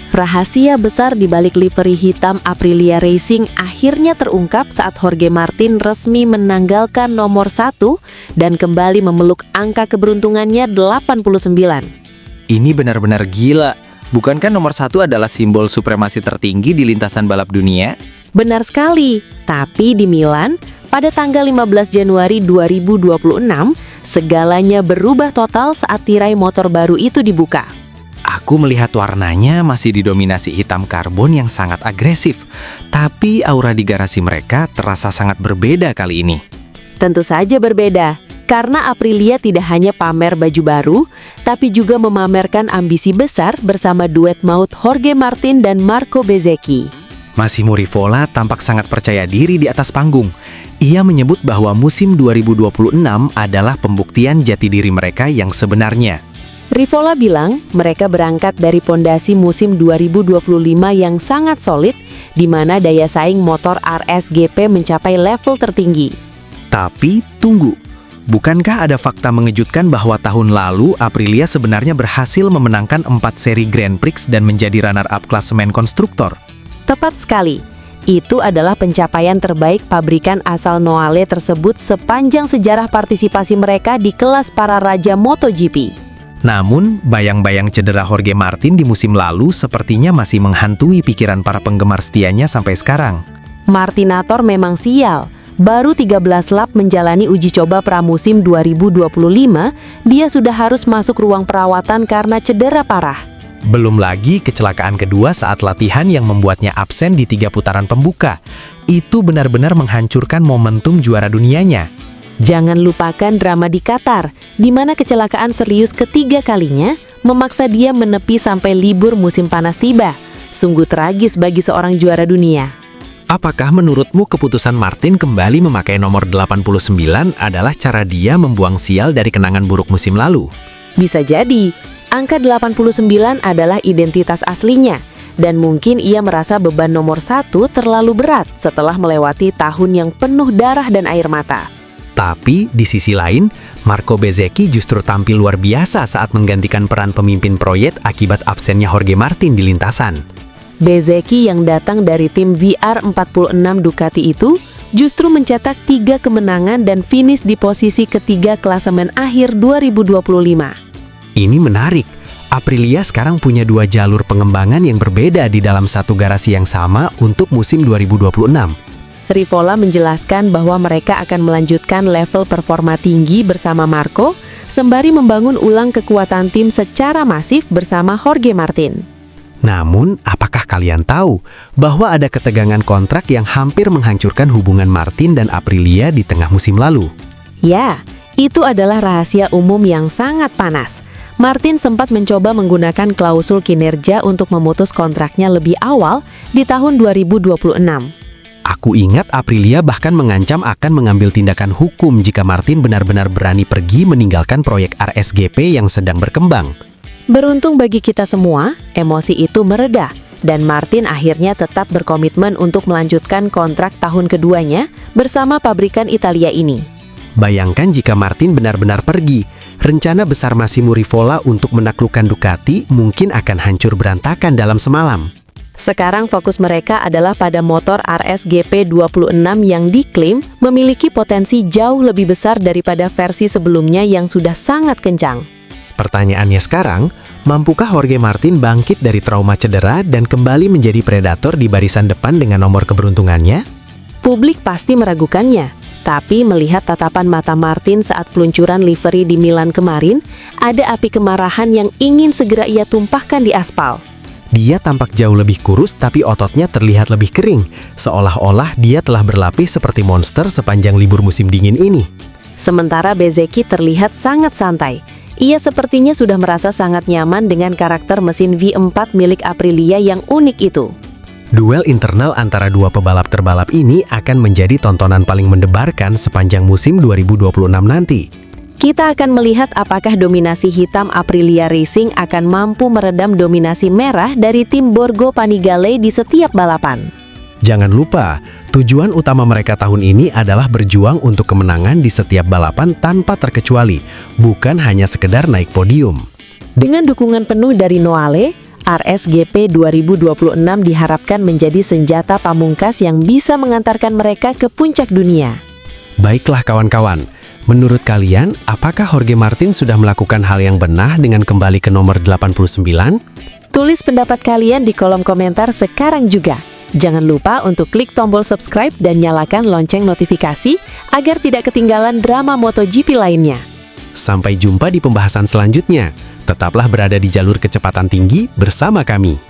Rahasia besar di balik livery hitam Aprilia Racing akhirnya terungkap saat Jorge Martin resmi menanggalkan nomor 1 dan kembali memeluk angka keberuntungannya 89. Ini benar-benar gila. Bukankah nomor 1 adalah simbol supremasi tertinggi di lintasan balap dunia? Benar sekali, tapi di Milan, pada tanggal 15 Januari 2026, segalanya berubah total saat tirai motor baru itu dibuka. Aku melihat warnanya masih didominasi hitam karbon yang sangat agresif, tapi aura di garasi mereka terasa sangat berbeda kali ini. Tentu saja berbeda, karena Aprilia tidak hanya pamer baju baru, tapi juga memamerkan ambisi besar bersama duet maut Jorge Martin dan Marco Bezzecchi. Massimo Rivola tampak sangat percaya diri di atas panggung. Ia menyebut bahwa musim 2026 adalah pembuktian jati diri mereka yang sebenarnya. Rivola bilang mereka berangkat dari pondasi musim 2025 yang sangat solid, di mana daya saing motor RSGP mencapai level tertinggi. Tapi tunggu, bukankah ada fakta mengejutkan bahwa tahun lalu Aprilia sebenarnya berhasil memenangkan 4 seri Grand Prix dan menjadi runner-up klasemen konstruktor? Tepat sekali. Itu adalah pencapaian terbaik pabrikan asal Noale tersebut sepanjang sejarah partisipasi mereka di kelas para raja MotoGP. Namun, bayang-bayang cedera Jorge Martin di musim lalu sepertinya masih menghantui pikiran para penggemar setianya sampai sekarang. Martinator memang sial. Baru 13 lap menjalani uji coba pramusim 2025, dia sudah harus masuk ruang perawatan karena cedera parah. Belum lagi kecelakaan kedua saat latihan yang membuatnya absen di 3 putaran pembuka. Itu benar-benar menghancurkan momentum juara dunianya. Jangan lupakan drama di Qatar, di mana kecelakaan serius ketiga kalinya memaksa dia menepi sampai libur musim panas tiba. Sungguh tragis bagi seorang juara dunia. Apakah menurutmu keputusan Martin kembali memakai nomor 89 adalah cara dia membuang sial dari kenangan buruk musim lalu? Bisa jadi, angka 89 adalah identitas aslinya, dan mungkin ia merasa beban nomor 1 terlalu berat setelah melewati tahun yang penuh darah dan air mata. Tapi di sisi lain, Marco Bezzecchi justru tampil luar biasa saat menggantikan peran pemimpin proyek akibat absennya Jorge Martin di lintasan. Bezzecchi yang datang dari tim VR46 Ducati itu justru mencetak 3 kemenangan dan finish di posisi ketiga klasemen akhir 2025. Ini menarik. Aprilia sekarang punya 2 jalur pengembangan yang berbeda di dalam satu garasi yang sama untuk musim 2026. Rivola menjelaskan bahwa mereka akan melanjutkan level performa tinggi bersama Marco, sembari membangun ulang kekuatan tim secara masif bersama Jorge Martin. Namun, apakah kalian tahu bahwa ada ketegangan kontrak yang hampir menghancurkan hubungan Martin dan Aprilia di tengah musim lalu? Ya, itu adalah rahasia umum yang sangat panas. Martin sempat mencoba menggunakan klausul kinerja untuk memutus kontraknya lebih awal di tahun 2026. Aku ingat Aprilia bahkan mengancam akan mengambil tindakan hukum jika Martin benar-benar berani pergi meninggalkan proyek RSGP yang sedang berkembang. Beruntung bagi kita semua, emosi itu mereda, dan Martin akhirnya tetap berkomitmen untuk melanjutkan kontrak tahun keduanya bersama pabrikan Italia ini. Bayangkan jika Martin benar-benar pergi, rencana besar Massimo Rivola untuk menaklukkan Ducati mungkin akan hancur berantakan dalam semalam. Sekarang fokus mereka adalah pada motor RSGP 26 yang diklaim memiliki potensi jauh lebih besar daripada versi sebelumnya yang sudah sangat kencang. Pertanyaannya sekarang, mampukah Jorge Martin bangkit dari trauma cedera dan kembali menjadi predator di barisan depan dengan nomor keberuntungannya? Publik pasti meragukannya, tapi melihat tatapan mata Martin saat peluncuran livery di Milan kemarin, ada api kemarahan yang ingin segera ia tumpahkan di aspal. Dia tampak jauh lebih kurus tapi ototnya terlihat lebih kering, seolah-olah dia telah berlapis seperti monster sepanjang libur musim dingin ini. Sementara Bezzecchi terlihat sangat santai. Ia sepertinya sudah merasa sangat nyaman dengan karakter mesin V4 milik Aprilia yang unik itu. Duel internal antara 2 pebalap terbalap ini akan menjadi tontonan paling mendebarkan sepanjang musim 2026 nanti. Kita akan melihat apakah dominasi hitam Aprilia Racing akan mampu meredam dominasi merah dari tim Borgo Panigale di setiap balapan. Jangan lupa, tujuan utama mereka tahun ini adalah berjuang untuk kemenangan di setiap balapan tanpa terkecuali, bukan hanya sekedar naik podium. Dengan dukungan penuh dari Noale, RSGP 2026 diharapkan menjadi senjata pamungkas yang bisa mengantarkan mereka ke puncak dunia. Baiklah kawan-kawan, menurut kalian, apakah Jorge Martin sudah melakukan hal yang benar dengan kembali ke nomor 89? Tulis pendapat kalian di kolom komentar sekarang juga. Jangan lupa untuk klik tombol subscribe dan nyalakan lonceng notifikasi agar tidak ketinggalan drama MotoGP lainnya. Sampai jumpa di pembahasan selanjutnya. Tetaplah berada di jalur kecepatan tinggi bersama kami.